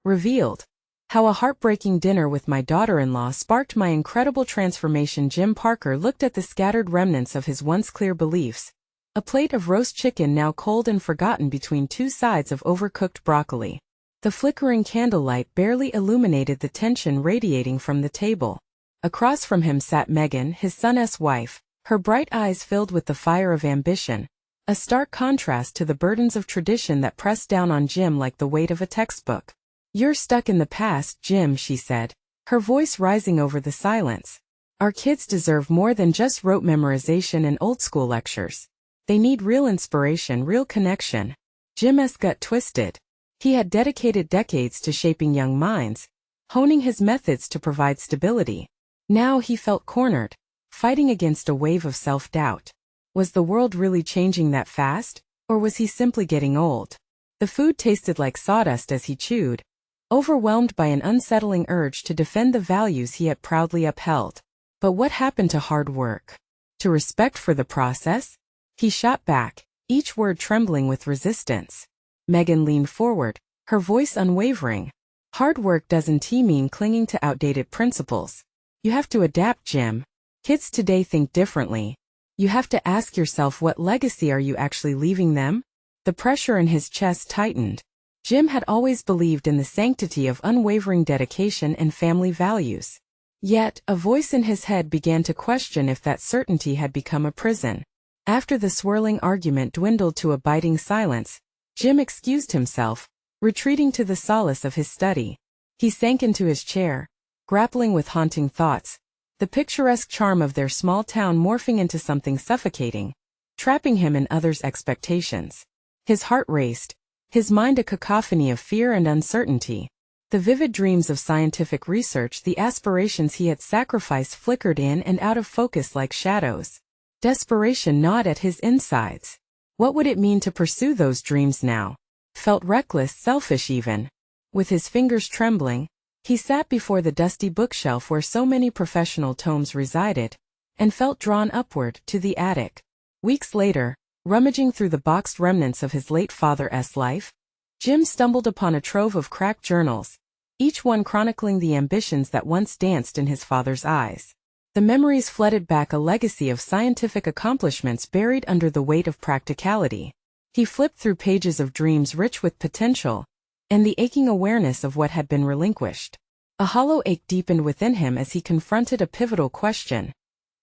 Revealed. How a heartbreaking dinner with my daughter-in-law sparked my incredible transformation. Jim Parker looked at the scattered remnants of his once clear beliefs. A plate of roast chicken now cold and forgotten between two sides of overcooked broccoli. The flickering candlelight barely illuminated the tension radiating from the table. Across from him sat Megan, his son's wife, her bright eyes filled with the fire of ambition, a stark contrast to the burdens of tradition that pressed down on Jim like the weight of a textbook. "You're stuck in the past, Jim," she said, her voice rising over the silence. "Our kids deserve more than just rote memorization and old-school lectures. They need real inspiration, real connection." Jim's gut twisted. He had dedicated decades to shaping young minds, honing his methods to provide stability. Now he felt cornered, fighting against a wave of self-doubt. Was the world really changing that fast, or was he simply getting old? The food tasted like sawdust as he chewed, overwhelmed by an unsettling urge to defend the values he had proudly upheld. But what happened to hard work? To respect for the process? He shot back, each word trembling with resistance. Megan leaned forward, her voice unwavering. "Hard work doesn't mean clinging to outdated principles. You have to adapt, Jim. Kids today think differently. You have to ask yourself, what legacy are you actually leaving them?" The pressure in his chest tightened. Jim had always believed in the sanctity of unwavering dedication and family values. Yet, a voice in his head began to question if that certainty had become a prison. After the swirling argument dwindled to a biting silence, Jim excused himself, retreating to the solace of his study. He sank into his chair, grappling with haunting thoughts, the picturesque charm of their small town morphing into something suffocating, trapping him in others' expectations. His heart raced, his mind a cacophony of fear and uncertainty. The vivid dreams of scientific research, the aspirations he had sacrificed flickered in and out of focus like shadows. Desperation gnawed at his insides. What would it mean to pursue those dreams now? Felt reckless, selfish even. With his fingers trembling, he sat before the dusty bookshelf where so many professional tomes resided, and felt drawn upward to the attic. Weeks later, rummaging through the boxed remnants of his late father's life, Jim stumbled upon a trove of cracked journals, each one chronicling the ambitions that once danced in his father's eyes. The memories flooded back, a legacy of scientific accomplishments buried under the weight of practicality. He flipped through pages of dreams rich with potential, and the aching awareness of what had been relinquished. A hollow ache deepened within him as he confronted a pivotal question.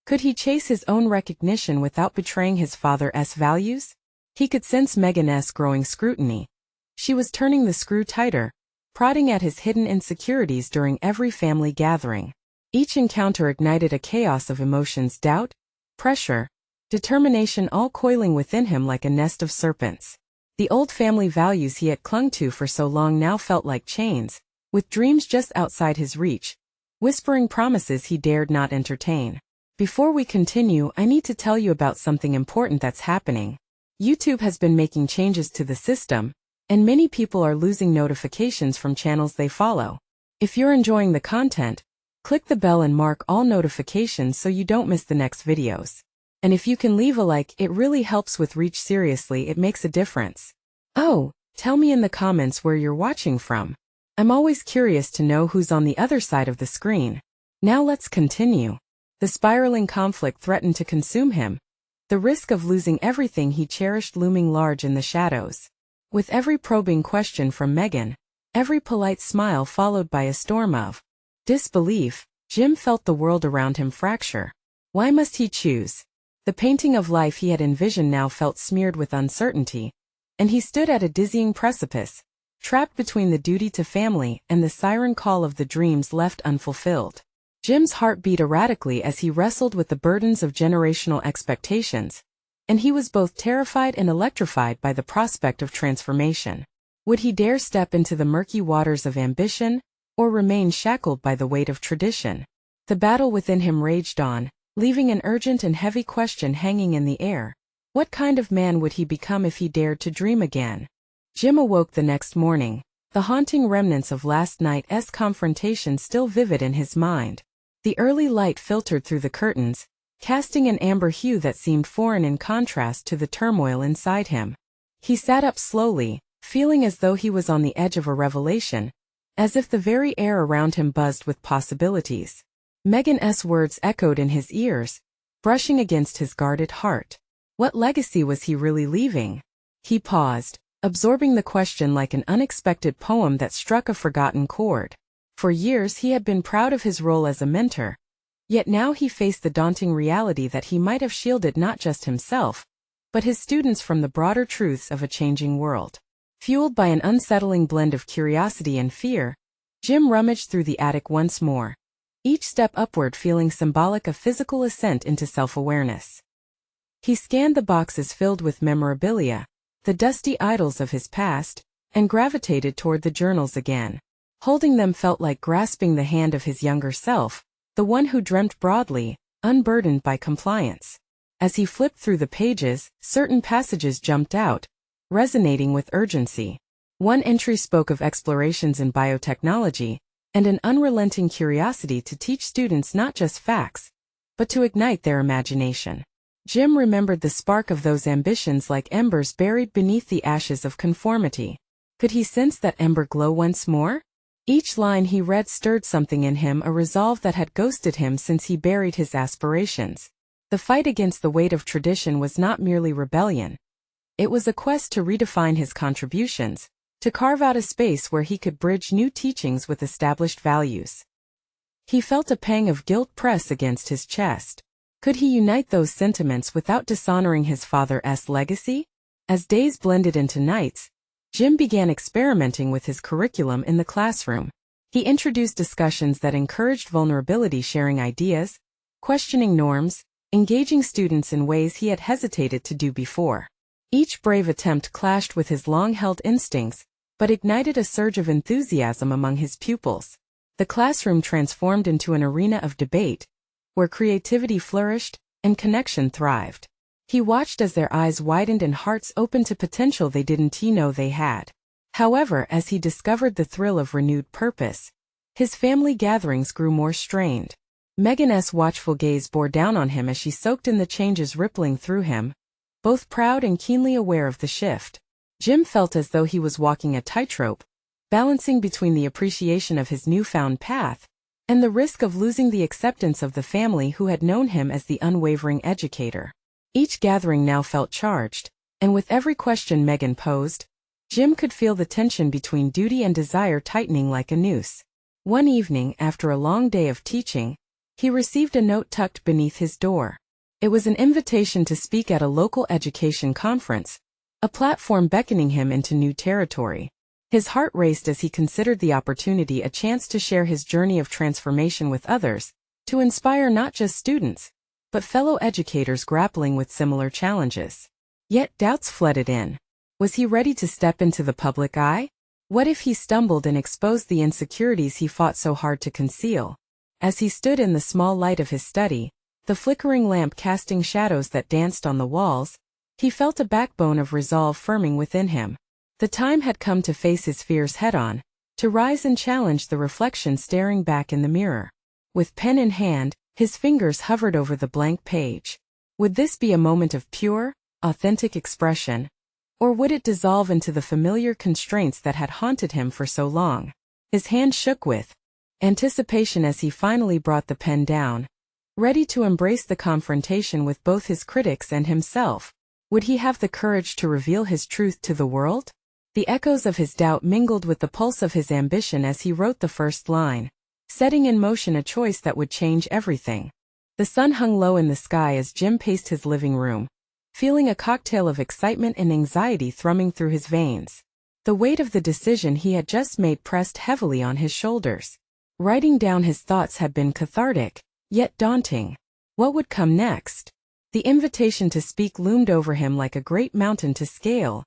Could he chase his own recognition without betraying his father's values? He could sense Megan's growing scrutiny. She was turning the screw tighter, prodding at his hidden insecurities during every family gathering. Each encounter ignited a chaos of emotions: doubt, pressure, determination, all coiling within him like a nest of serpents. The old family values he had clung to for so long now felt like chains, with dreams just outside his reach, whispering promises he dared not entertain. Before we continue, I need to tell you about something important that's happening. YouTube has been making changes to the system, and many people are losing notifications from channels they follow. If you're enjoying the content, click the bell and mark all notifications so you don't miss the next videos. And if you can leave a like, it really helps with reach. Seriously, it makes a difference. Oh, tell me in the comments where you're watching from. I'm always curious to know who's on the other side of the screen. Now let's continue. The spiraling conflict threatened to consume him, the risk of losing everything he cherished looming large in the shadows. With every probing question from Megan, every polite smile followed by a storm of disbelief, Jim felt the world around him fracture. Why must he choose? The painting of life he had envisioned now felt smeared with uncertainty, and he stood at a dizzying precipice, trapped between the duty to family and the siren call of the dreams left unfulfilled. Jim's heart beat erratically as he wrestled with the burdens of generational expectations, and he was both terrified and electrified by the prospect of transformation. Would he dare step into the murky waters of ambition, or remain shackled by the weight of tradition? The battle within him raged on, leaving an urgent and heavy question hanging in the air. What kind of man would he become if he dared to dream again? Jim awoke the next morning, the haunting remnants of last night's confrontation still vivid in his mind. The early light filtered through the curtains, casting an amber hue that seemed foreign in contrast to the turmoil inside him. He sat up slowly, feeling as though he was on the edge of a revelation, as if the very air around him buzzed with possibilities. Megan's words echoed in his ears, brushing against his guarded heart. What legacy was he really leaving? He paused, absorbing the question like an unexpected poem that struck a forgotten chord. For years he had been proud of his role as a mentor, yet now he faced the daunting reality that he might have shielded not just himself, but his students from the broader truths of a changing world. Fueled by an unsettling blend of curiosity and fear, Jim rummaged through the attic once more, each step upward feeling symbolic of physical ascent into self-awareness. He scanned the boxes filled with memorabilia, the dusty idols of his past, and gravitated toward the journals again. Holding them felt like grasping the hand of his younger self, the one who dreamt broadly, unburdened by compliance. As he flipped through the pages, certain passages jumped out, resonating with urgency. One entry spoke of explorations in biotechnology, and an unrelenting curiosity to teach students not just facts, but to ignite their imagination. Jim remembered the spark of those ambitions like embers buried beneath the ashes of conformity. Could he sense that ember glow once more? Each line he read stirred something in him, a resolve that had ghosted him since he buried his aspirations. The fight against the weight of tradition was not merely rebellion. It was a quest to redefine his contributions, to carve out a space where he could bridge new teachings with established values. He felt a pang of guilt press against his chest. Could he unite those sentiments without dishonoring his father's legacy? As days blended into nights, Jim began experimenting with his curriculum in the classroom. He introduced discussions that encouraged vulnerability, sharing ideas, questioning norms, engaging students in ways he had hesitated to do before. Each brave attempt clashed with his long-held instincts, but ignited a surge of enthusiasm among his pupils. The classroom transformed into an arena of debate, where creativity flourished and connection thrived. He watched as their eyes widened and hearts opened to potential they didn't know they had. However, as he discovered the thrill of renewed purpose, his family gatherings grew more strained. Megan's watchful gaze bore down on him as she soaked in the changes rippling through him, both proud and keenly aware of the shift. Jim felt as though he was walking a tightrope, balancing between the appreciation of his newfound path and the risk of losing the acceptance of the family who had known him as the unwavering educator. Each gathering now felt charged, and with every question Megan posed, Jim could feel the tension between duty and desire tightening like a noose. One evening, after a long day of teaching, he received a note tucked beneath his door. It was an invitation to speak at a local education conference, a platform beckoning him into new territory. His heart raced as he considered the opportunity, a chance to share his journey of transformation with others, to inspire not just students, but fellow educators grappling with similar challenges. Yet doubts flooded in. Was he ready to step into the public eye? What if he stumbled and exposed the insecurities he fought so hard to conceal? As he stood in the small light of his study, the flickering lamp casting shadows that danced on the walls, he felt a backbone of resolve firming within him. The time had come to face his fears head-on, to rise and challenge the reflection staring back in the mirror. With pen in hand, his fingers hovered over the blank page. Would this be a moment of pure, authentic expression, or would it dissolve into the familiar constraints that had haunted him for so long? His hand shook with anticipation as he finally brought the pen down, ready to embrace the confrontation with both his critics and himself. Would he have the courage to reveal his truth to the world? The echoes of his doubt mingled with the pulse of his ambition as he wrote the first line, setting in motion a choice that would change everything. The sun hung low in the sky as Jim paced his living room, feeling a cocktail of excitement and anxiety thrumming through his veins. The weight of the decision he had just made pressed heavily on his shoulders. Writing down his thoughts had been cathartic, yet daunting. What would come next? The invitation to speak loomed over him like a great mountain to scale,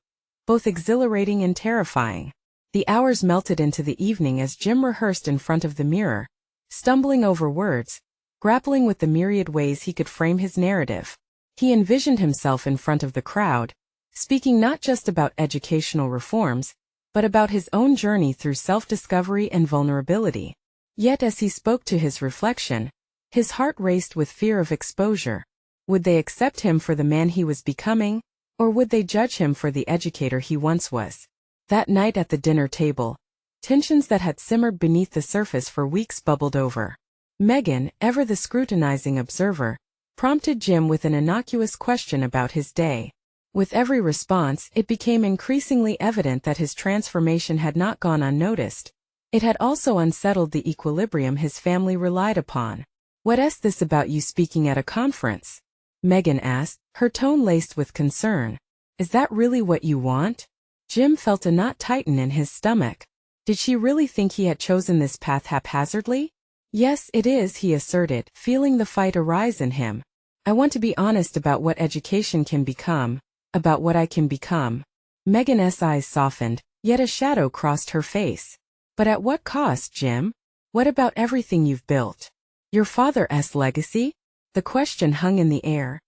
both exhilarating and terrifying. The hours melted into the evening as Jim rehearsed in front of the mirror, stumbling over words, grappling with the myriad ways he could frame his narrative. He envisioned himself in front of the crowd, speaking not just about educational reforms, but about his own journey through self-discovery and vulnerability. Yet as he spoke to his reflection, his heart raced with fear of exposure. Would they accept him for the man he was becoming, or would they judge him for the educator he once was? That night at the dinner table, Tensions that had simmered beneath the surface for weeks bubbled over. Megan, ever the scrutinizing observer, prompted Jim with an innocuous question about his day. With every response, it became increasingly evident that his transformation had not gone unnoticed. It had also unsettled the equilibrium his family relied upon. "What's this about you speaking at a conference?" Megan asked, her tone laced with concern. "Is that really what you want?" Jim felt a knot tighten in his stomach. Did she really think he had chosen this path haphazardly? "Yes, it is," he asserted, feeling the fight arise in him. "I want to be honest about what education can become, about what I can become." Megan's eyes softened, yet a shadow crossed her face. "But at what cost, Jim? What about everything you've built? Your father's legacy?" The question hung in the air,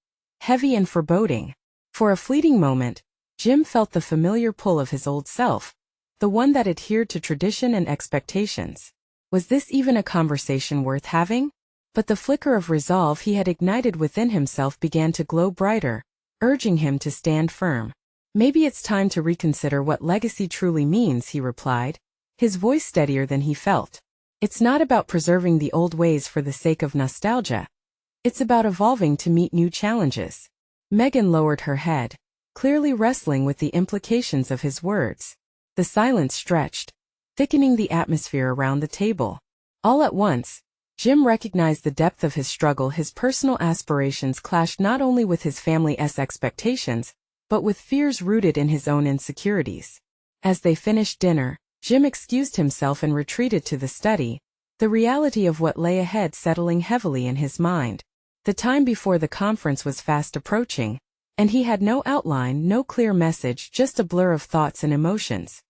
heavy and foreboding. For a fleeting moment, Jim felt the familiar pull of his old self, the one that adhered to tradition and expectations. Was this even a conversation worth having? But the flicker of resolve he had ignited within himself began to glow brighter, urging him to stand firm. "Maybe it's time to reconsider what legacy truly means," he replied, his voice steadier than he felt. "It's not about preserving the old ways for the sake of nostalgia. It's about evolving to meet new challenges." Megan lowered her head, clearly wrestling with the implications of his words. The silence stretched, thickening the atmosphere around the table. All at once, Jim recognized the depth of his struggle. His personal aspirations clashed not only with his family's expectations, but with fears rooted in his own insecurities. As they finished dinner, Jim excused himself and retreated to the study, the reality of what lay ahead settling heavily in his mind. The time before the conference was fast approaching, and he had no outline, no clear message, just a blur of thoughts and emotions.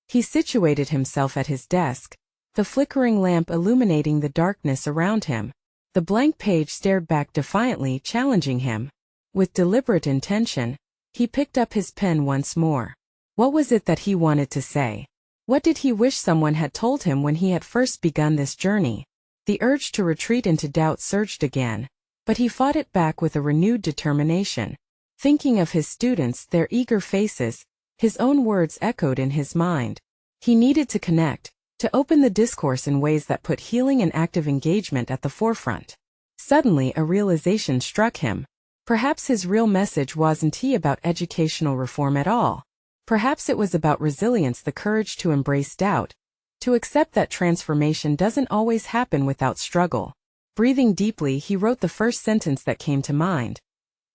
He situated himself at his desk, the flickering lamp illuminating the darkness around him. The blank page stared back defiantly, challenging him. With deliberate intention, he picked up his pen once more. What was it that he wanted to say? What did he wish someone had told him when he had first begun this journey? The urge to retreat into doubt surged again, but he fought it back with a renewed determination. Thinking of his students, their eager faces, his own words echoed in his mind. He needed to connect, to open the discourse in ways that put healing and active engagement at the forefront. Suddenly a realization struck him. Perhaps his real message wasn't about educational reform at all. Perhaps it was about resilience, the courage to embrace doubt, to accept that transformation doesn't always happen without struggle. Breathing deeply, he wrote the first sentence that came to mind.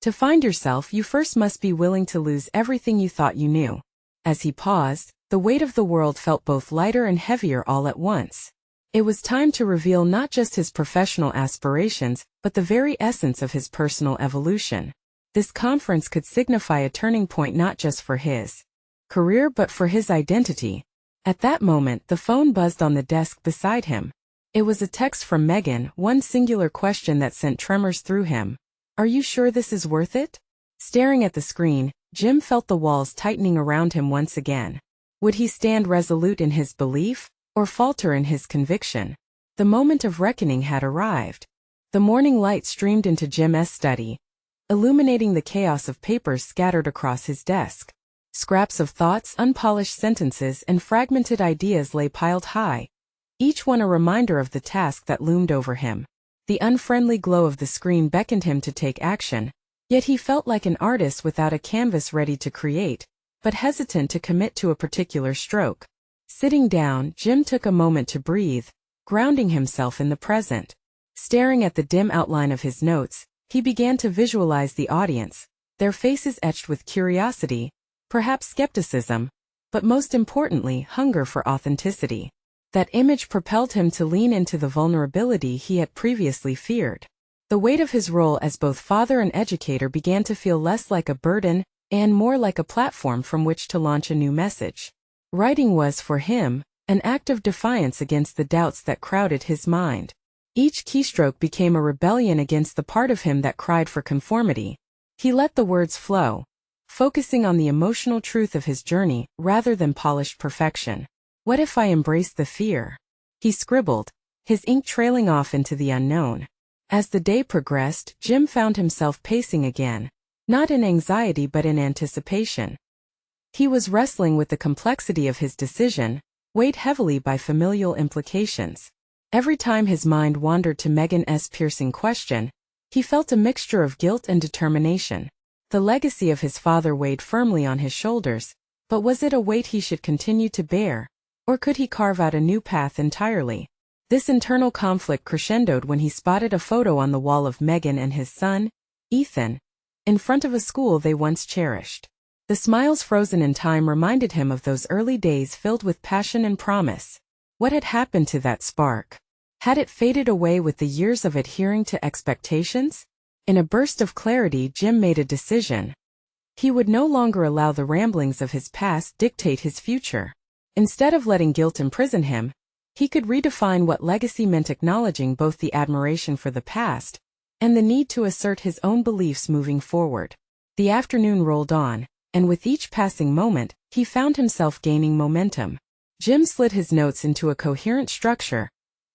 "To find yourself, you first must be willing to lose everything you thought you knew." As he paused, the weight of the world felt both lighter and heavier all at once. It was time to reveal not just his professional aspirations, but the very essence of his personal evolution. This conference could signify a turning point not just for his career but for his identity. At that moment, the phone buzzed on the desk beside him. It was a text from Megan, one singular question that sent tremors through him. "Are you sure this is worth it?" Staring at the screen, Jim felt the walls tightening around him once again. Would he stand resolute in his belief, or falter in his conviction? The moment of reckoning had arrived. The morning light streamed into Jim's study, illuminating the chaos of papers scattered across his desk. Scraps of thoughts, unpolished sentences, and fragmented ideas lay piled high, each one a reminder of the task that loomed over him. The unfriendly glow of the screen beckoned him to take action, yet he felt like an artist without a canvas, ready to create, but hesitant to commit to a particular stroke. Sitting down, Jim took a moment to breathe, grounding himself in the present. Staring at the dim outline of his notes, he began to visualize the audience, their faces etched with curiosity, perhaps skepticism, but most importantly, hunger for authenticity. That image propelled him to lean into the vulnerability he had previously feared. The weight of his role as both father and educator began to feel less like a burden and more like a platform from which to launch a new message. Writing was, for him, an act of defiance against the doubts that crowded his mind. Each keystroke became a rebellion against the part of him that cried for conformity. He let the words flow, focusing on the emotional truth of his journey rather than polished perfection. "What if I embraced the fear?" he scribbled, his ink trailing off into the unknown. As the day progressed, Jim found himself pacing again, not in anxiety but in anticipation. He was wrestling with the complexity of his decision, weighed heavily by familial implications. Every time his mind wandered to Megan's piercing question, he felt a mixture of guilt and determination. The legacy of his father weighed firmly on his shoulders, but was it a weight he should continue to bear, or could he carve out a new path entirely? This internal conflict crescendoed when he spotted a photo on the wall of Megan and his son, Ethan, in front of a school they once cherished. The smiles frozen in time reminded him of those early days filled with passion and promise. What had happened to that spark? Had it faded away with the years of adhering to expectations? In a burst of clarity, Jim made a decision. He would no longer allow the ramblings of his past dictate his future. Instead of letting guilt imprison him, he could redefine what legacy meant, acknowledging both the admiration for the past and the need to assert his own beliefs moving forward. The afternoon rolled on, and with each passing moment, he found himself gaining momentum. Jim slid his notes into a coherent structure,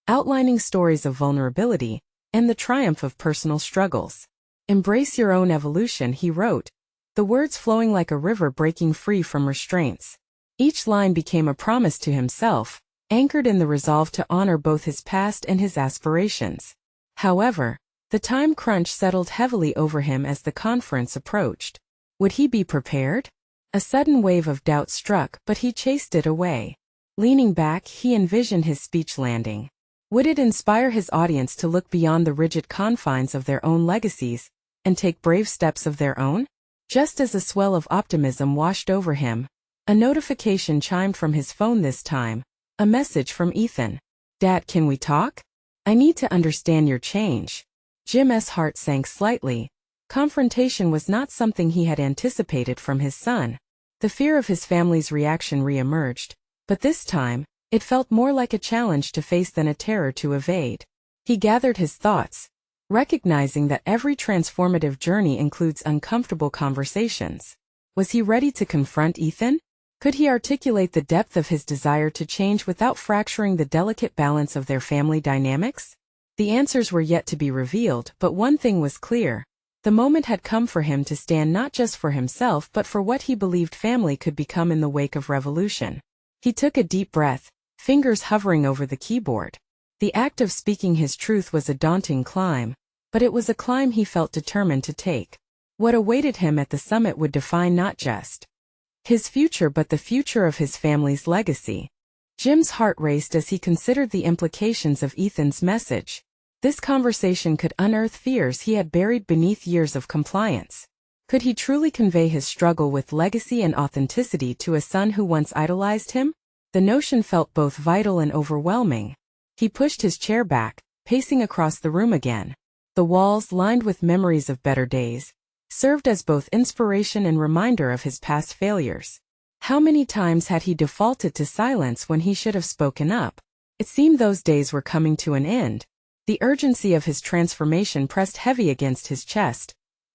outlining stories of vulnerability and the triumph of personal struggles. "Embrace your own evolution," he wrote, the words flowing like a river breaking free from restraints. Each line became a promise to himself, anchored in the resolve to honor both his past and his aspirations. However, the time crunch settled heavily over him as the conference approached. Would he be prepared? A sudden wave of doubt struck, but he chased it away. Leaning back, he envisioned his speech landing. Would it inspire his audience to look beyond the rigid confines of their own legacies and take brave steps of their own? Just as a swell of optimism washed over him, a notification chimed from his phone, this time, a message from Ethan. "Dad, can we talk? I need to understand your change." Jim's heart sank slightly. Confrontation was not something he had anticipated from his son. The fear of his family's reaction re-emerged, but this time, it felt more like a challenge to face than a terror to evade. He gathered his thoughts, recognizing that every transformative journey includes uncomfortable conversations. Was he ready to confront Ethan? Could he articulate the depth of his desire to change without fracturing the delicate balance of their family dynamics? The answers were yet to be revealed, but one thing was clear. The moment had come for him to stand not just for himself but for what he believed family could become in the wake of revolution. He took a deep breath, fingers hovering over the keyboard. The act of speaking his truth was a daunting climb, but it was a climb he felt determined to take. What awaited him at the summit would define not just his future but the future of his family's legacy. Jim's heart raced as he considered the implications of Ethan's message. This conversation could unearth fears he had buried beneath years of compliance. Could he truly convey his struggle with legacy and authenticity to a son who once idolized him? The notion felt both vital and overwhelming. He pushed his chair back, pacing across the room again. The walls, lined with memories of better days, served as both inspiration and reminder of his past failures. How many times had he defaulted to silence when he should have spoken up? It seemed those days were coming to an end. The urgency of his transformation pressed heavy against his chest.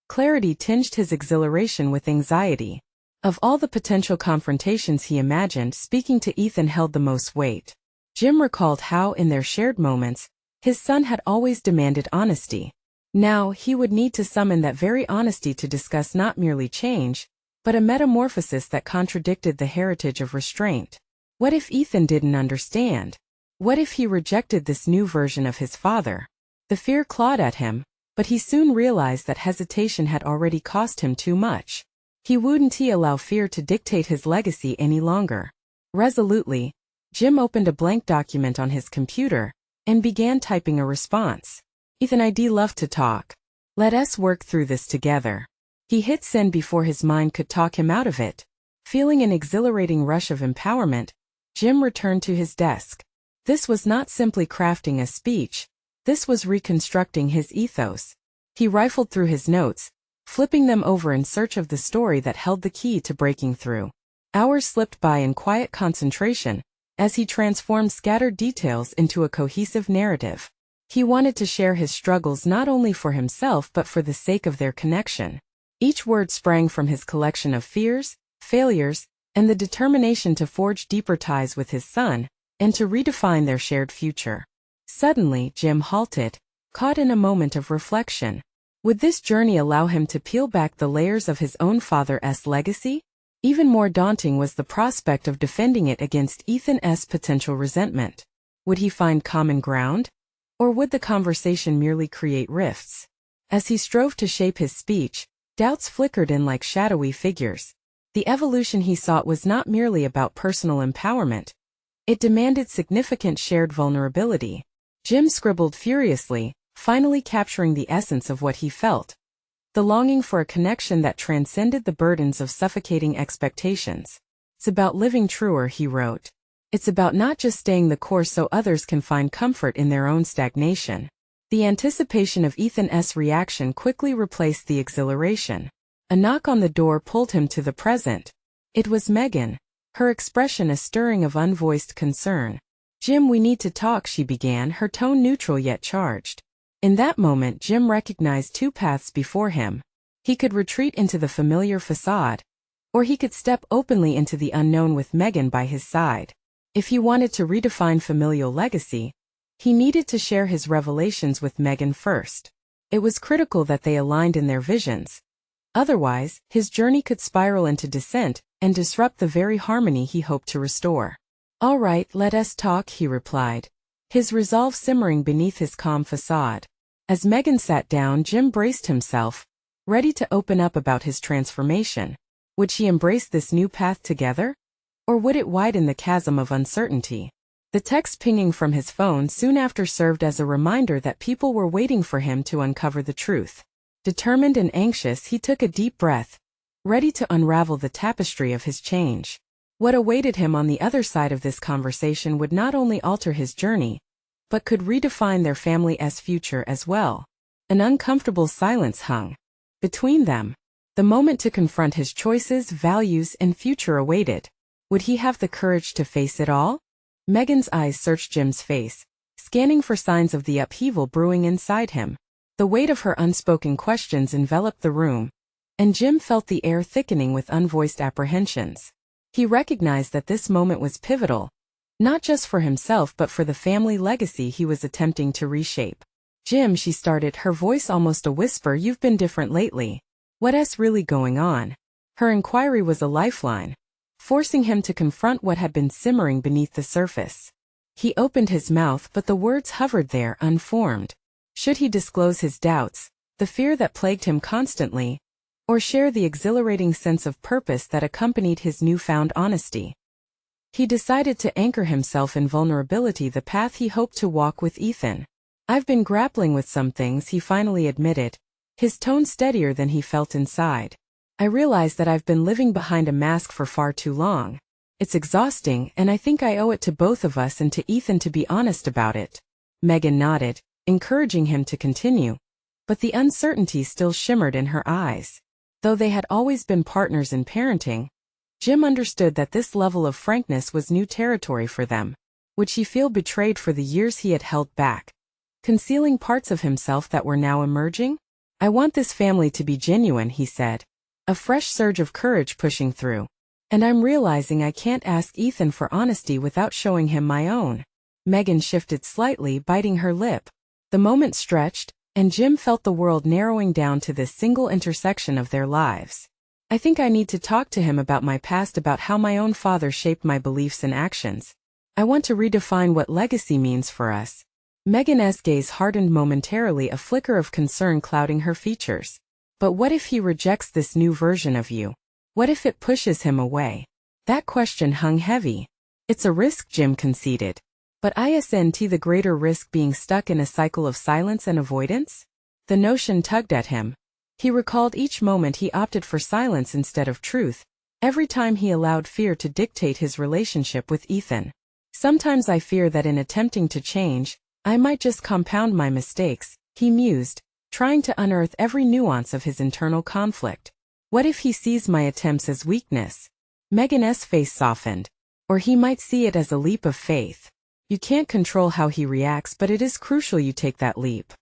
Clarity tinged his exhilaration with anxiety. Of all the potential confrontations he imagined, speaking to Ethan held the most weight. Jim recalled how, in their shared moments, his son had always demanded honesty. Now, he would need to summon that very honesty to discuss not merely change, but a metamorphosis that contradicted the heritage of restraint. What if Ethan didn't understand? What if he rejected this new version of his father? The fear clawed at him, but he soon realized that hesitation had already cost him too much. He wouldn't allow fear to dictate his legacy any longer. Resolutely, Jim opened a blank document on his computer and began typing a response. "Ethan, I'd love to talk. Let us work through this together." He hit send before his mind could talk him out of it. Feeling an exhilarating rush of empowerment, Jim returned to his desk. This was not simply crafting a speech. This was reconstructing his ethos. He rifled through his notes, flipping them over in search of the story that held the key to breaking through. Hours slipped by in quiet concentration, as he transformed scattered details into a cohesive narrative. He wanted to share his struggles not only for himself but for the sake of their connection. Each word sprang from his collection of fears, failures, and the determination to forge deeper ties with his son, and to redefine their shared future. Suddenly, Jim halted, caught in a moment of reflection. Would this journey allow him to peel back the layers of his own father's legacy? Even more daunting was the prospect of defending it against Ethan's potential resentment. Would he find common ground? Or would the conversation merely create rifts? As he strove to shape his speech, doubts flickered in like shadowy figures. The evolution he sought was not merely about personal empowerment. It demanded significant shared vulnerability. Jim scribbled furiously, finally capturing the essence of what he felt. The longing for a connection that transcended the burdens of suffocating expectations. It's about living truer, he wrote. It's about not just staying the course so others can find comfort in their own stagnation. The anticipation of Ethan's reaction quickly replaced the exhilaration. A knock on the door pulled him to the present. It was Megan, her expression a stirring of unvoiced concern. "Jim, we need to talk," she began, her tone neutral yet charged. In that moment, Jim recognized two paths before him. He could retreat into the familiar facade, or he could step openly into the unknown with Megan by his side. If he wanted to redefine familial legacy, he needed to share his revelations with Megan first. It was critical that they aligned in their visions. Otherwise, his journey could spiral into dissent and disrupt the very harmony he hoped to restore. "All right, let us talk," he replied, his resolve simmering beneath his calm facade. As Megan sat down, Jim braced himself, ready to open up about his transformation. Would she embrace this new path together? Or would it widen the chasm of uncertainty? The text pinging from his phone soon after served as a reminder that people were waiting for him to uncover the truth. Determined and anxious, he took a deep breath, ready to unravel the tapestry of his change. What awaited him on the other side of this conversation would not only alter his journey, but could redefine their family's future as well. An uncomfortable silence hung between them. The moment to confront his choices, values, and future awaited. Would he have the courage to face it all? Megan's eyes searched Jim's face, scanning for signs of the upheaval brewing inside him. The weight of her unspoken questions enveloped the room, and Jim felt the air thickening with unvoiced apprehensions. He recognized that this moment was pivotal, not just for himself but for the family legacy he was attempting to reshape. "Jim," she started, her voice almost a whisper, "you've been different lately. What's really going on?" Her inquiry was a lifeline, forcing him to confront what had been simmering beneath the surface. He opened his mouth, but the words hovered there, unformed. Should he disclose his doubts, the fear that plagued him constantly, or share the exhilarating sense of purpose that accompanied his newfound honesty? He decided to anchor himself in vulnerability, the path he hoped to walk with Ethan. "I've been grappling with some things," he finally admitted, his tone steadier than he felt inside. "I realize that I've been living behind a mask for far too long. It's exhausting, and I think I owe it to both of us and to Ethan to be honest about it." Megan nodded, encouraging him to continue, but the uncertainty still shimmered in her eyes. Though they had always been partners in parenting, Jim understood that this level of frankness was new territory for them. Would she feel betrayed for the years he had held back, concealing parts of himself that were now emerging? "I want this family to be genuine," he said, a fresh surge of courage pushing through. "And I'm realizing I can't ask Ethan for honesty without showing him my own." Megan shifted slightly, biting her lip. The moment stretched, and Jim felt the world narrowing down to this single intersection of their lives. "I think I need to talk to him about my past, about how my own father shaped my beliefs and actions. I want to redefine what legacy means for us." Megan's gaze hardened momentarily, a flicker of concern clouding her features. "But what if he rejects this new version of you? What if it pushes him away?" That question hung heavy. "It's a risk," Jim conceded. "But isn't the greater risk being stuck in a cycle of silence and avoidance?" The notion tugged at him. He recalled each moment he opted for silence instead of truth, every time he allowed fear to dictate his relationship with Ethan. "Sometimes I fear that in attempting to change, I might just compound my mistakes," he mused, trying to unearth every nuance of his internal conflict. "What if he sees my attempts as weakness?" Megan's face softened. "Or he might see it as a leap of faith. You can't control how he reacts, but it is crucial you take that leap."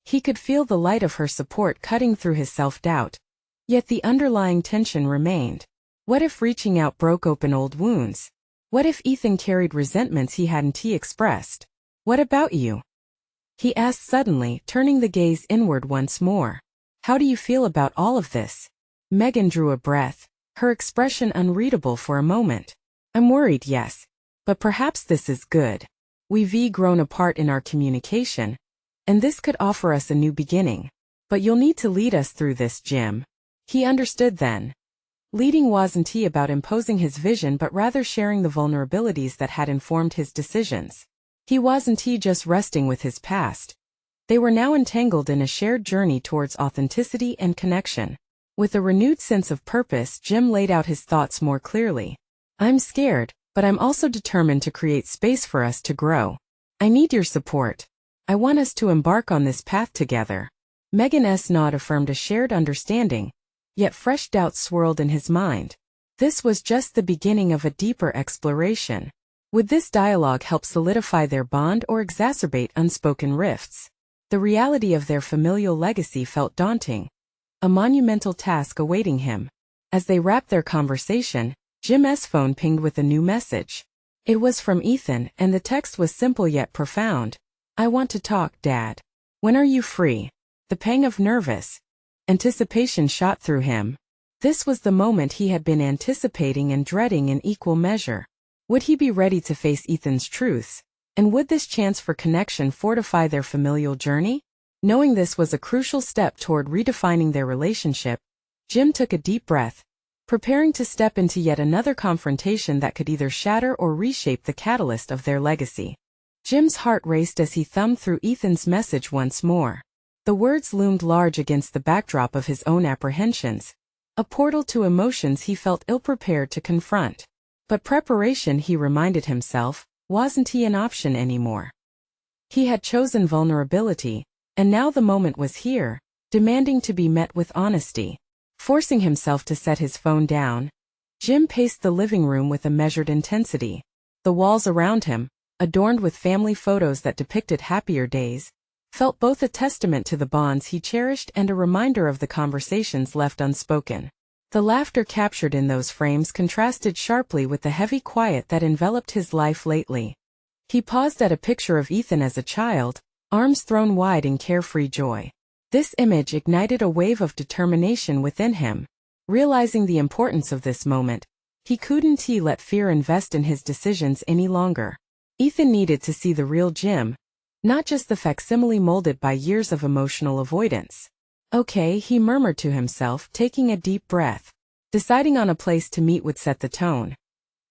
He could feel the light of her support cutting through his self-doubt. Yet the underlying tension remained. What if reaching out broke open old wounds? What if Ethan carried resentments he hadn't expressed? "What about you?" he asked suddenly, turning the gaze inward once more. "How do you feel about all of this?" Megan drew a breath, her expression unreadable for a moment. I'm worried, yes. But perhaps this is good. We've grown apart in our communication, and this could offer us a new beginning. But you'll need to lead us through this, Jim. He understood then. Leading wasn't about imposing his vision but rather sharing the vulnerabilities that had informed his decisions. He wasn't just resting with his past. They were now entangled in a shared journey towards authenticity and connection. With a renewed sense of purpose, Jim laid out his thoughts more clearly. I'm scared, but I'm also determined to create space for us to grow. I need your support. I want us to embark on this path together. Megan's nod affirmed a shared understanding, yet fresh doubts swirled in his mind. This was just the beginning of a deeper exploration. Would this dialogue help solidify their bond or exacerbate unspoken rifts? The reality of their familial legacy felt daunting, a monumental task awaiting him. As they wrapped their conversation, Jim's phone pinged with a new message. It was from Ethan, and the text was simple yet profound. I want to talk, Dad. When are you free? The pang of nervous anticipation shot through him. This was the moment he had been anticipating and dreading in equal measure. Would he be ready to face Ethan's truths? And would this chance for connection fortify their familial journey? Knowing this was a crucial step toward redefining their relationship, Jim took a deep breath, preparing to step into yet another confrontation that could either shatter or reshape the catalyst of their legacy. Jim's heart raced as he thumbed through Ethan's message once more. The words loomed large against the backdrop of his own apprehensions, a portal to emotions he felt ill-prepared to confront. But preparation, he reminded himself, wasn't an option anymore. He had chosen vulnerability, and now the moment was here, demanding to be met with honesty. Forcing himself to set his phone down, Jim paced the living room with a measured intensity. The walls around him, adorned with family photos that depicted happier days, felt both a testament to the bonds he cherished and a reminder of the conversations left unspoken. The laughter captured in those frames contrasted sharply with the heavy quiet that enveloped his life lately. He paused at a picture of Ethan as a child, arms thrown wide in carefree joy. This image ignited a wave of determination within him. Realizing the importance of this moment, he couldn't let fear invest in his decisions any longer. Ethan needed to see the real Jim, not just the facsimile molded by years of emotional avoidance. Okay, he murmured to himself, taking a deep breath. Deciding on a place to meet would set the tone.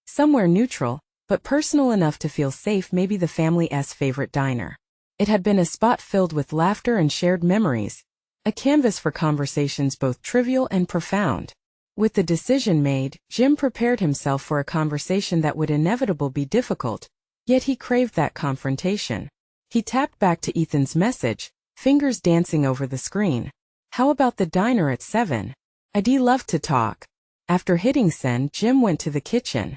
Somewhere neutral, but personal enough to feel safe, maybe the family's favorite diner. It had been a spot filled with laughter and shared memories, a canvas for conversations both trivial and profound. With the decision made, Jim prepared himself for a conversation that would inevitably be difficult, yet he craved that confrontation. He tapped back to Ethan's message, fingers dancing over the screen. How about the diner at 7? I'd love to talk. After hitting send, Jim went to the kitchen.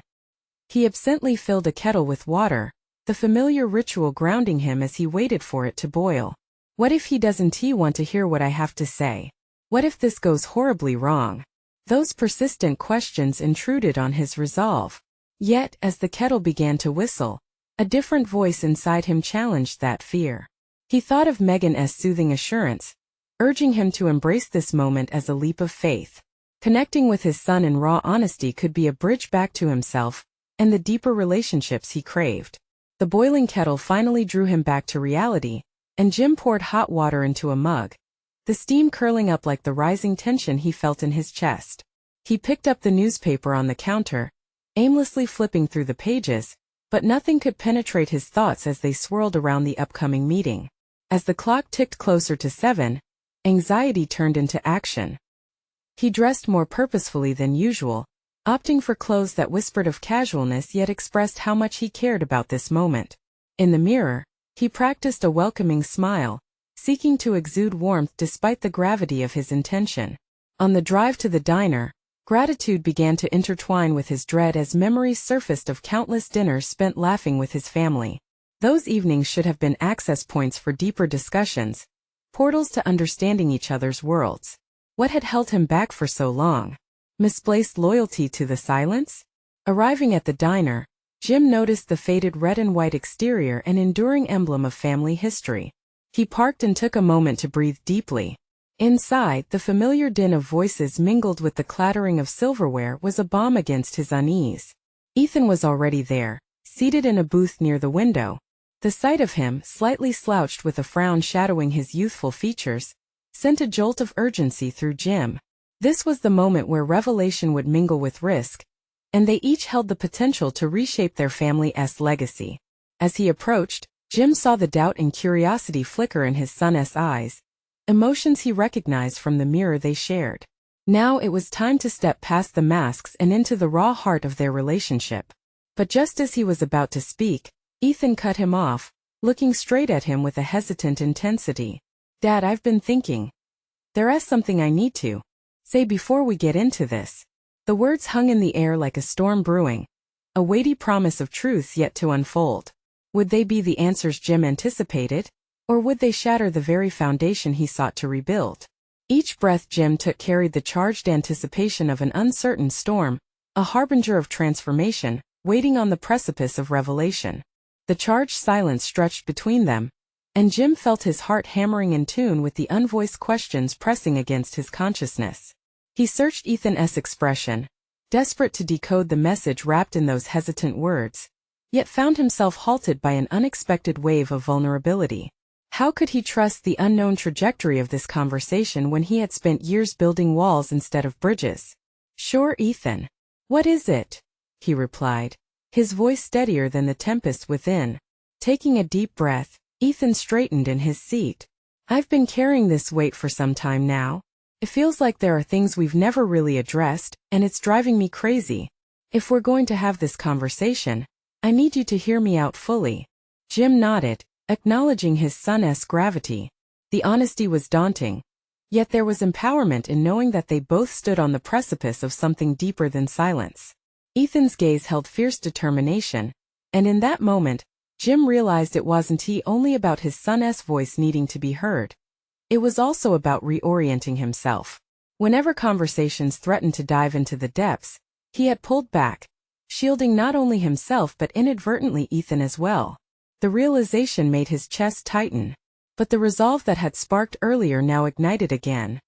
He absently filled a kettle with water, the familiar ritual grounding him as he waited for it to boil. What if he doesn't want to hear what I have to say? What if this goes horribly wrong? Those persistent questions intruded on his resolve. Yet, as the kettle began to whistle, a different voice inside him challenged that fear. He thought of Megan's soothing assurance, urging him to embrace this moment as a leap of faith. Connecting with his son in raw honesty could be a bridge back to himself and the deeper relationships he craved. The boiling kettle finally drew him back to reality, and Jim poured hot water into a mug, the steam curling up like the rising tension he felt in his chest. He picked up the newspaper on the counter, aimlessly flipping through the pages, but nothing could penetrate his thoughts as they swirled around the upcoming meeting. As the clock ticked closer to 7, anxiety turned into action. He dressed more purposefully than usual, opting for clothes that whispered of casualness yet expressed how much he cared about this moment. In the mirror, he practiced a welcoming smile, seeking to exude warmth despite the gravity of his intention. On the drive to the diner, gratitude began to intertwine with his dread as memories surfaced of countless dinners spent laughing with his family. Those evenings should have been access points for deeper discussions, portals to understanding each other's worlds. What had held him back for so long? Misplaced loyalty to the silence? Arriving at the diner, Jim noticed the faded red and white exterior, an enduring emblem of family history. He parked and took a moment to breathe deeply. Inside, the familiar din of voices mingled with the clattering of silverware was a balm against his unease. Ethan was already there, seated in a booth near the window. The sight of him, slightly slouched with a frown shadowing his youthful features, sent a jolt of urgency through Jim. This was the moment where revelation would mingle with risk, and they each held the potential to reshape their family's legacy. As he approached, Jim saw the doubt and curiosity flicker in his son's eyes, emotions he recognized from the mirror they shared. Now it was time to step past the masks and into the raw heart of their relationship. But just as he was about to speak, Ethan cut him off, looking straight at him with a hesitant intensity. "Dad, I've been thinking. There's something I need to say before we get into this." The words hung in the air like a storm brewing, a weighty promise of truths yet to unfold. Would they be the answers Jim anticipated, or would they shatter the very foundation he sought to rebuild? Each breath Jim took carried the charged anticipation of an uncertain storm, a harbinger of transformation, waiting on the precipice of revelation. The charged silence stretched between them, and Jim felt his heart hammering in tune with the unvoiced questions pressing against his consciousness. He searched Ethan's expression, desperate to decode the message wrapped in those hesitant words, yet found himself halted by an unexpected wave of vulnerability. How could he trust the unknown trajectory of this conversation when he had spent years building walls instead of bridges? "Sure, Ethan. What is it?" he replied, his voice steadier than the tempest within. Taking a deep breath, Ethan straightened in his seat. "I've been carrying this weight for some time now. It feels like there are things we've never really addressed, and it's driving me crazy. If we're going to have this conversation, I need you to hear me out fully." Jim nodded, acknowledging his son's gravity. The honesty was daunting, yet there was empowerment in knowing that they both stood on the precipice of something deeper than silence. Ethan's gaze held fierce determination, and in that moment, Jim realized it wasn't only about his son's voice needing to be heard. It was also about reorienting himself. Whenever conversations threatened to dive into the depths, he had pulled back, shielding not only himself but inadvertently Ethan as well. The realization made his chest tighten, but the resolve that had sparked earlier now ignited again,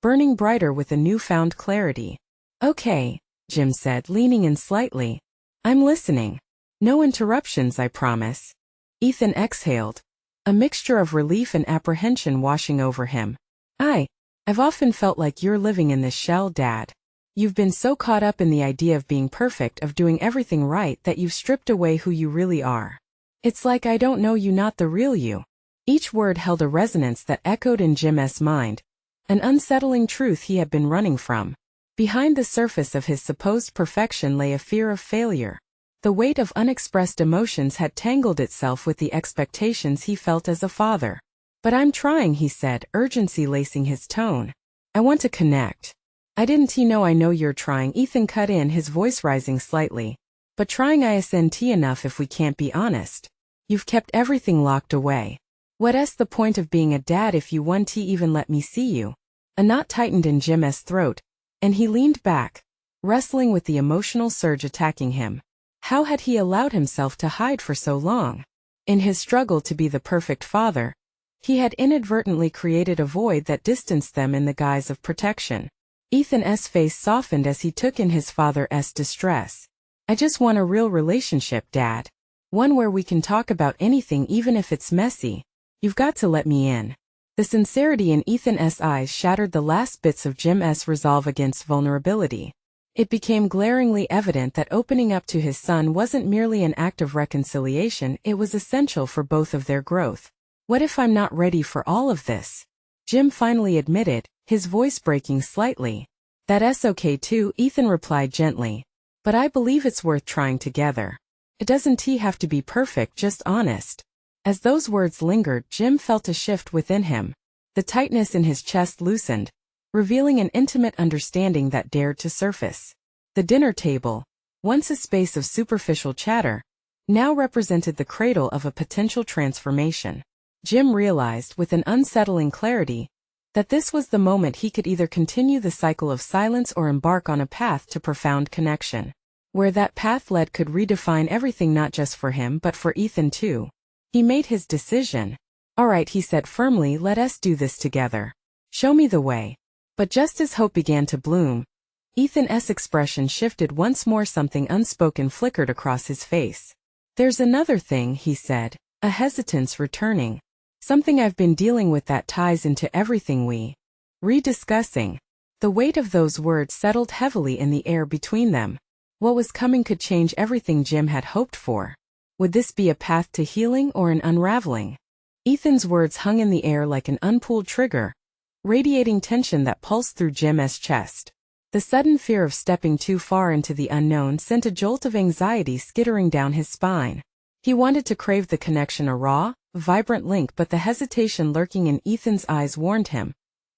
burning brighter with a newfound clarity. "Okay," Jim said, leaning in slightly. "I'm listening. No interruptions, I promise." Ethan exhaled, a mixture of relief and apprehension washing over him. I've often felt like you're living in this shell, Dad. You've been so caught up in the idea of being perfect, of doing everything right, that you've stripped away who you really are. It's like I don't know you, not the real you." Each word held a resonance that echoed in Jim's mind, an unsettling truth he had been running from. Behind the surface of his supposed perfection lay a fear of failure. The weight of unexpressed emotions had tangled itself with the expectations he felt as a father. "But I'm trying," he said, urgency lacing his tone. "I want to connect." "I didn't know I know you're trying," Ethan cut in, his voice rising slightly. "But trying isn't enough if we can't be honest. You've kept everything locked away. What's the point of being a dad if you won't even let me see you?" A knot tightened in Jim's throat, and he leaned back, wrestling with the emotional surge attacking him. How had he allowed himself to hide for so long? In his struggle to be the perfect father, he had inadvertently created a void that distanced them in the guise of protection. Ethan's face softened as he took in his father's distress. "I just want a real relationship, Dad. One where we can talk about anything even if it's messy. You've got to let me in." The sincerity in Ethan's eyes shattered the last bits of Jim's resolve against vulnerability. It became glaringly evident that opening up to his son wasn't merely an act of reconciliation, it was essential for both of their growth. "What if I'm not ready for all of this?" Jim finally admitted, his voice breaking slightly. "That's okay too," Ethan replied gently. "But I believe it's worth trying together. It doesn't have to be perfect, just honest." As those words lingered, Jim felt a shift within him. The tightness in his chest loosened, revealing an intimate understanding that dared to surface. The dinner table, once a space of superficial chatter, now represented the cradle of a potential transformation. Jim realized with an unsettling clarity that this was the moment he could either continue the cycle of silence or embark on a path to profound connection. Where that path led could redefine everything, not just for him but for Ethan too. He made his decision. "All right," he said firmly, "let us do this together." Show me the way. But just as hope began to bloom, Ethan's expression shifted once more. Something unspoken flickered across his face. There's another thing, he said, a hesitance returning. Something I've been dealing with that ties into everything we rediscussing. The weight of those words settled heavily in the air between them. What was coming could change everything Jim had hoped for. Would this be a path to healing or an unraveling? Ethan's words hung in the air like an unpulled trigger, radiating tension that pulsed through Jim's chest. The sudden fear of stepping too far into the unknown sent a jolt of anxiety skittering down his spine. He wanted to crave the connection, a raw, vibrant link, but the hesitation lurking in Ethan's eyes warned him.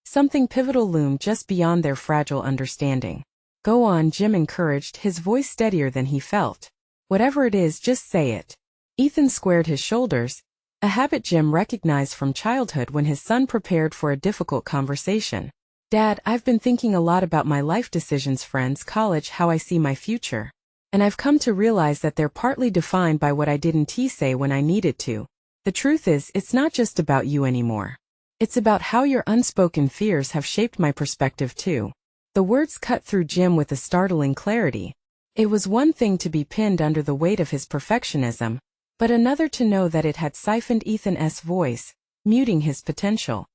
Something pivotal loomed just beyond their fragile understanding. Go on, Jim encouraged, his voice steadier than he felt. Whatever it is, just say it. Ethan squared his shoulders, a habit Jim recognized from childhood when his son prepared for a difficult conversation. Dad, I've been thinking a lot about my life decisions, friends, college, how I see my future. And I've come to realize that they're partly defined by what I didn't say when I needed to. The truth is, it's not just about you anymore. It's about how your unspoken fears have shaped my perspective too. The words cut through Jim with a startling clarity. It was one thing to be pinned under the weight of his perfectionism, but another to know that it had siphoned Ethan's voice, muting his potential.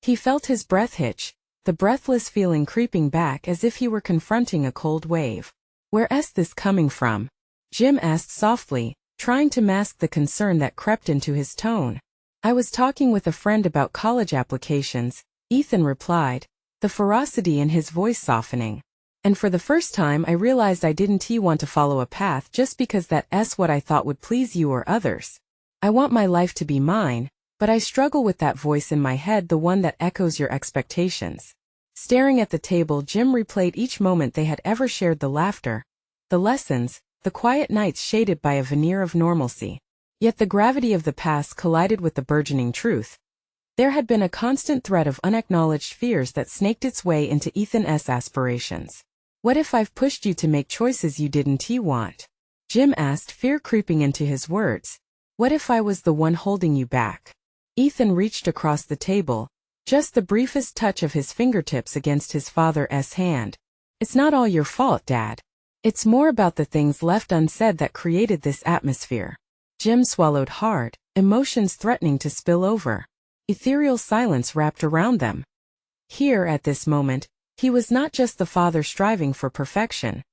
He felt his breath hitch, the breathless feeling creeping back as if he were confronting a cold wave. Where's this coming from? Jim asked softly, trying to mask the concern that crept into his tone. I was talking with a friend about college applications, Ethan replied, the ferocity in his voice softening. And for the first time I realized I didn't want to follow a path just because that's what I thought would please you or others. I want my life to be mine, but I struggle with that voice in my head, the one that echoes your expectations. Staring at the table, Jim replayed each moment they had ever shared, the laughter, the lessons, the quiet nights shaded by a veneer of normalcy. Yet the gravity of the past collided with the burgeoning truth. There had been a constant thread of unacknowledged fears that snaked its way into Ethan's aspirations. What if I've pushed you to make choices you didn't want? Jim asked, fear creeping into his words. What if I was the one holding you back? Ethan reached across the table, just the briefest touch of his fingertips against his father's hand. It's not all your fault, Dad. It's more about the things left unsaid that created this atmosphere. Jim swallowed hard, emotions threatening to spill over. Ethereal silence wrapped around them. Here, at this moment, he was not just the father striving for perfection.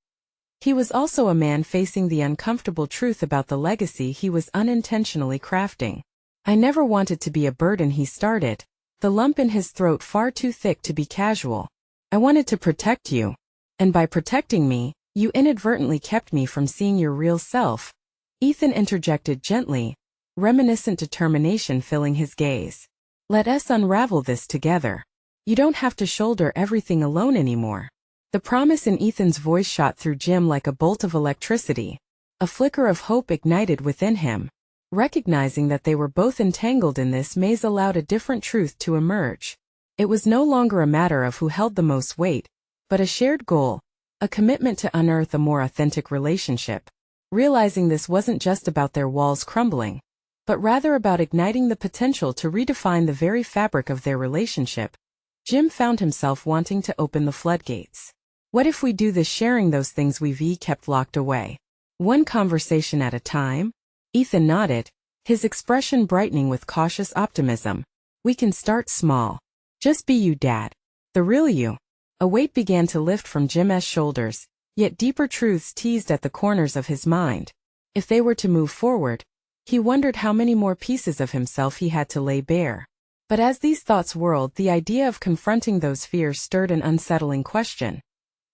He was also a man facing the uncomfortable truth about the legacy he was unintentionally crafting. I never wanted to be a burden, he started, the lump in his throat far too thick to be casual. I wanted to protect you. And by protecting me, you inadvertently kept me from seeing your real self. Ethan interjected gently, reminiscent determination filling his gaze. Let us unravel this together. You don't have to shoulder everything alone anymore. The promise in Ethan's voice shot through Jim like a bolt of electricity. A flicker of hope ignited within him. Recognizing that they were both entangled in this maze allowed a different truth to emerge. It was no longer a matter of who held the most weight, but a shared goal, a commitment to unearth a more authentic relationship. Realizing this wasn't just about their walls crumbling, but rather about igniting the potential to redefine the very fabric of their relationship, Jim found himself wanting to open the floodgates. What if we do this, sharing those things we've kept locked away? One conversation at a time? Ethan nodded, his expression brightening with cautious optimism. We can start small. Just be you, Dad. The real you. A weight began to lift from Jim's shoulders, yet deeper truths teased at the corners of his mind. If they were to move forward, he wondered how many more pieces of himself he had to lay bare. But as these thoughts whirled, the idea of confronting those fears stirred an unsettling question.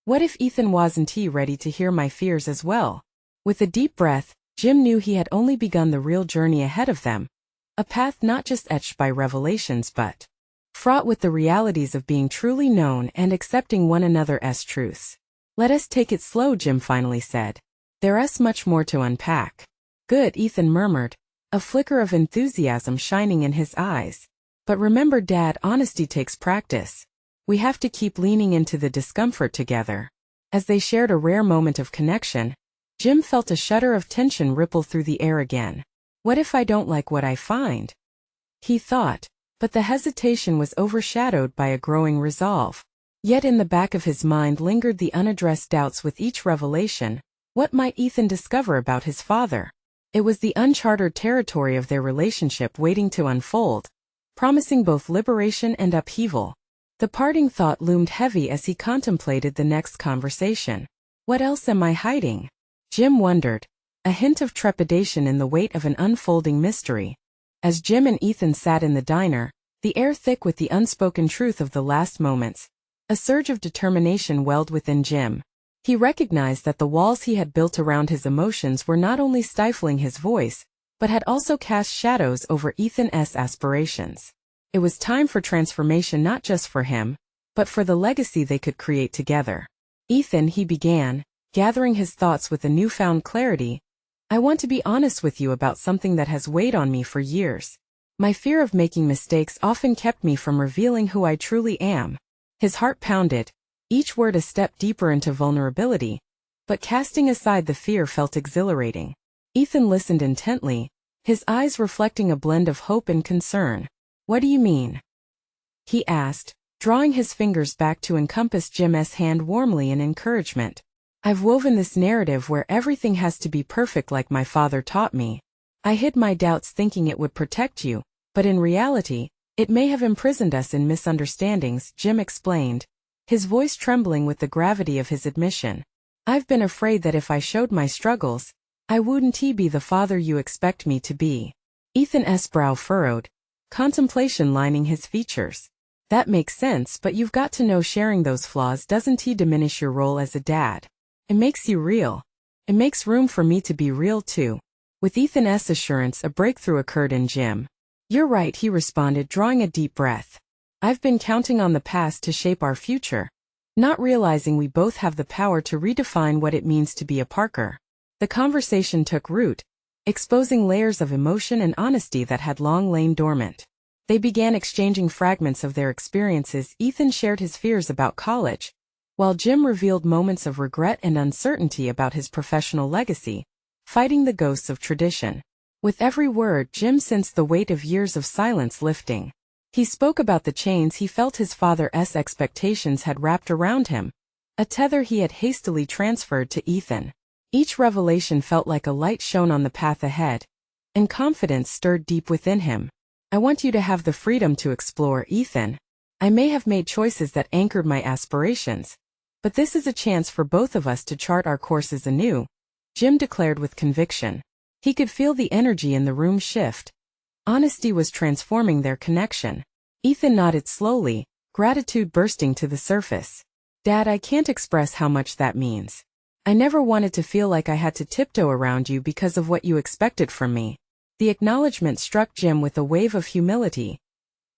What if Ethan wasn't ready to hear my fears as well? With a deep breath, Jim knew he had only begun the real journey ahead of them. A path not just etched by revelations but fraught with the realities of being truly known and accepting one another's truths. Let us take it slow, Jim finally said. There's much more to unpack. Good, Ethan murmured, a flicker of enthusiasm shining in his eyes. But remember, Dad, honesty takes practice. We have to keep leaning into the discomfort together. As they shared a rare moment of connection, Jim felt a shudder of tension ripple through the air again. What if I don't like what I find? He thought. But the hesitation was overshadowed by a growing resolve. Yet in the back of his mind lingered the unaddressed doubts with each revelation. What might Ethan discover about his father? It was the uncharted territory of their relationship waiting to unfold, promising both liberation and upheaval. The parting thought loomed heavy as he contemplated the next conversation. What else am I hiding? Jim wondered, a hint of trepidation in the weight of an unfolding mystery. As Jim and Ethan sat in the diner, the air thick with the unspoken truth of the last moments, a surge of determination welled within Jim. He recognized that the walls he had built around his emotions were not only stifling his voice, but had also cast shadows over Ethan's aspirations. It was time for transformation, not just for him, but for the legacy they could create together. Ethan, he began, gathering his thoughts with a newfound clarity. I want to be honest with you about something that has weighed on me for years. My fear of making mistakes often kept me from revealing who I truly am. His heart pounded, each word a step deeper into vulnerability, but casting aside the fear felt exhilarating. Ethan listened intently, his eyes reflecting a blend of hope and concern. What do you mean? He asked, drawing his fingers back to encompass Jim's hand warmly in encouragement. I've woven this narrative where everything has to be perfect like my father taught me. I hid my doubts thinking it would protect you, but in reality, it may have imprisoned us in misunderstandings, Jim explained, his voice trembling with the gravity of his admission. I've been afraid that if I showed my struggles, I wouldn't be the father you expect me to be. Ethan's brow furrowed, contemplation lining his features. That makes sense, but you've got to know sharing those flaws doesn't diminish your role as a dad. It makes you real. It makes room for me to be real too. With Ethan's assurance, a breakthrough occurred in Jim. You're right, he responded, drawing a deep breath. I've been counting on the past to shape our future, not realizing we both have the power to redefine what it means to be a Parker. The conversation took root, exposing layers of emotion and honesty that had long lain dormant. They began exchanging fragments of their experiences. Ethan shared his fears about college, while Jim revealed moments of regret and uncertainty about his professional legacy, fighting the ghosts of tradition. With every word, Jim sensed the weight of years of silence lifting. He spoke about the chains he felt his father's expectations had wrapped around him, a tether he had hastily transferred to Ethan. Each revelation felt like a light shone on the path ahead, and confidence stirred deep within him. I want you to have the freedom to explore, Ethan. I may have made choices that anchored my aspirations, but this is a chance for both of us to chart our courses anew, Jim declared with conviction. He could feel the energy in the room shift. Honesty was transforming their connection. Ethan nodded slowly, gratitude bursting to the surface. Dad, I can't express how much that means. I never wanted to feel like I had to tiptoe around you because of what you expected from me. The acknowledgement struck Jim with a wave of humility.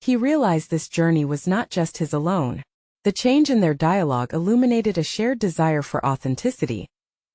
He realized this journey was not just his alone. The change in their dialogue illuminated a shared desire for authenticity,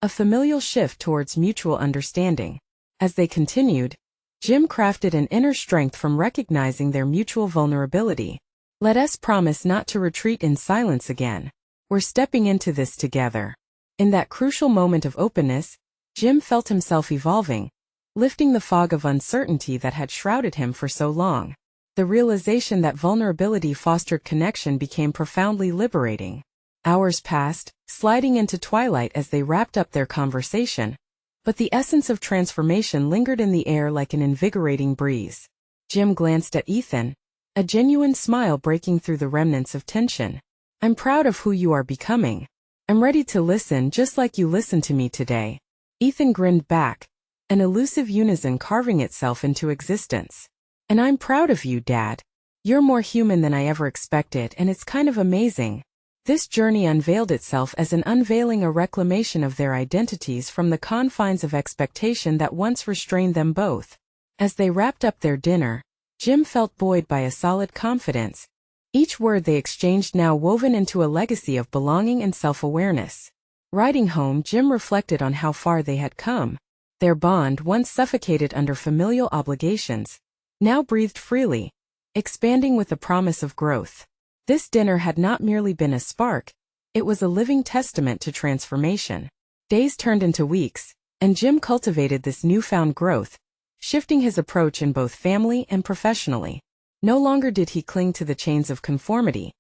a familial shift towards mutual understanding. As they continued, Jim crafted an inner strength from recognizing their mutual vulnerability. Let us promise not to retreat in silence again. We're stepping into this together. In that crucial moment of openness, Jim felt himself evolving, lifting the fog of uncertainty that had shrouded him for so long. The realization that vulnerability fostered connection became profoundly liberating. Hours passed, sliding into twilight as they wrapped up their conversation, but the essence of transformation lingered in the air like an invigorating breeze. Jim glanced at Ethan, a genuine smile breaking through the remnants of tension. I'm proud of who you are becoming. I'm ready to listen just like you listened to me today. Ethan grinned back, an elusive unison carving itself into existence. And I'm proud of you, Dad. You're more human than I ever expected, and it's kind of amazing. This journey unveiled itself as an unveiling, a reclamation of their identities from the confines of expectation that once restrained them both. As they wrapped up their dinner, Jim felt buoyed by a solid confidence, each word they exchanged now woven into a legacy of belonging and self-awareness. Riding home, Jim reflected on how far they had come. Their bond, once suffocated under familial obligations, now breathed freely, expanding with the promise of growth. This dinner had not merely been a spark, it was a living testament to transformation. Days turned into weeks, and Jim cultivated this newfound growth, shifting his approach in both family and professionally. No longer did he cling to the chains of conformity.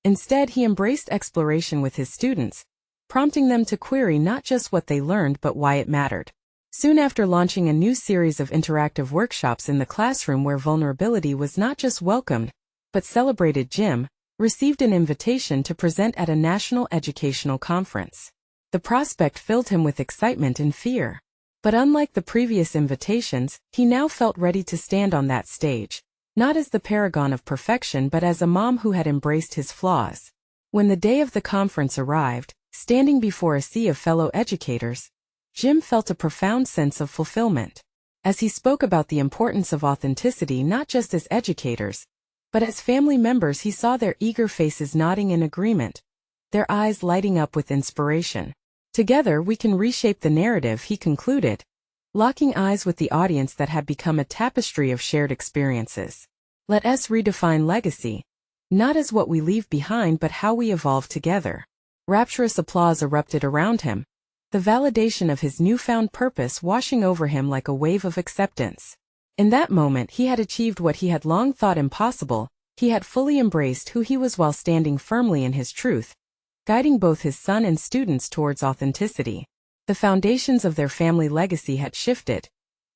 Instead, he embraced exploration with his students, prompting them to query not just what they learned but why it mattered. Soon after launching a new series of interactive workshops in the classroom where vulnerability was not just welcomed, but celebrated, Jim received an invitation to present at a national educational conference. The prospect filled him with excitement and fear. But unlike the previous invitations, he now felt ready to stand on that stage, not as the paragon of perfection but as a mom who had embraced his flaws. When the day of the conference arrived, standing before a sea of fellow educators, Jim felt a profound sense of fulfillment. As he spoke about the importance of authenticity not just as educators, but as family members, he saw their eager faces nodding in agreement, their eyes lighting up with inspiration. Together we can reshape the narrative, he concluded, locking eyes with the audience that had become a tapestry of shared experiences. Let us redefine legacy, not as what we leave behind but how we evolve together. Rapturous applause erupted around him, the validation of his newfound purpose washing over him like a wave of acceptance. In that moment he had achieved what he had long thought impossible. He had fully embraced who he was while standing firmly in his truth, guiding both his son and students towards authenticity. The foundations of their family legacy had shifted.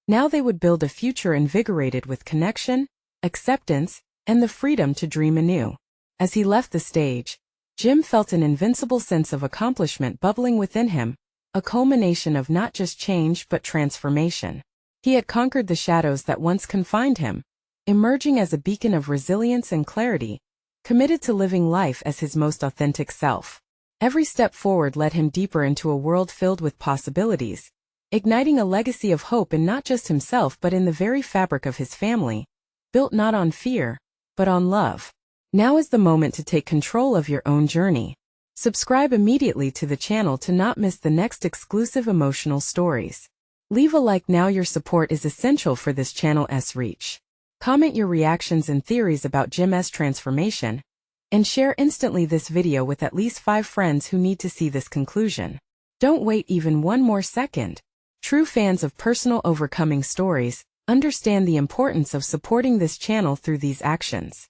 Now they would build a future invigorated with connection, acceptance, and the freedom to dream anew. As he left the stage, Jim felt an invincible sense of accomplishment bubbling within him, a culmination of not just change but transformation. He had conquered the shadows that once confined him, emerging as a beacon of resilience and clarity, committed to living life as his most authentic self. Every step forward led him deeper into a world filled with possibilities, igniting a legacy of hope in not just himself but in the very fabric of his family, built not on fear, but on love. Now is the moment to take control of your own journey. Subscribe immediately to the channel to not miss the next exclusive emotional stories. Leave a like now, your support is essential for this channel's reach. Comment your reactions and theories about Jim's transformation, and share instantly this video with at least 5 friends who need to see this conclusion. Don't wait even one more second. True fans of personal overcoming stories understand the importance of supporting this channel through these actions.